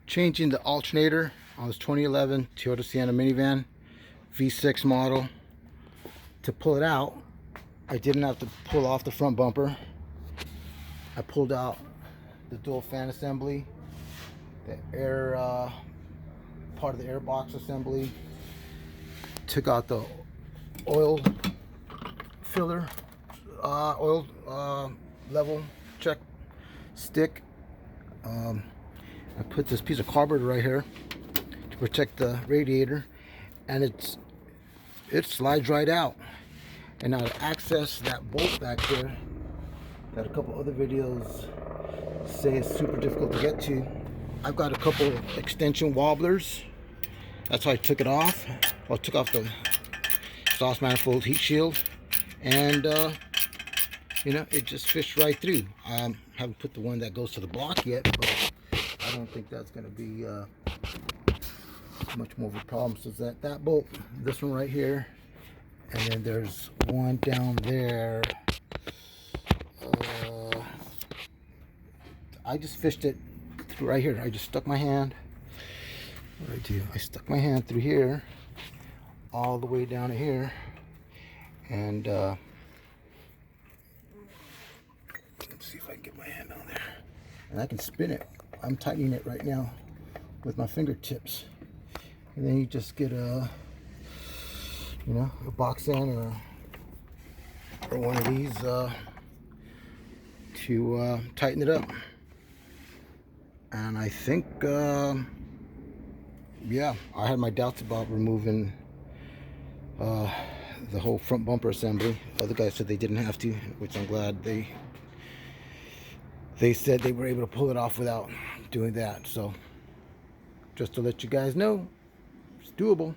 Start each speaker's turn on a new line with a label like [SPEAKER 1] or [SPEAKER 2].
[SPEAKER 1] Changing the alternator on this 2011 Toyota Sienna minivan V6 model. To pull it out, I didn't have to pull off the front bumper. I pulled out the dual fan assembly, the air part of the air box assembly, took out the oil filler, oil level check stick. I put this piece of cardboard right here to protect the radiator, and it slides right out. And now to access that bolt back there that a couple other videos say is super difficult to get to, I've got a couple extension wobblers. That's why I took it off. Well, I took off the exhaust manifold heat shield, and you know, it just fished right through. Haven't put the one that goes to the block yet, but I don't think that's going to be much more of a problem. So that bolt, this one right here, and then there's one down there. I just fished it through right here. I just stuck my hand. What did I do? I stuck my hand through here, all the way down to here, and let's see if I can get my hand down there. And I can spin it. I'm tightening it right now with my fingertips. And then you just get a box end or one of these to tighten it up. And I think, yeah, I had my doubts about removing the whole front bumper assembly. Other guys said they didn't have to, which I'm glad they said they were able to pull it off without doing that. So just to let you guys know, it's doable.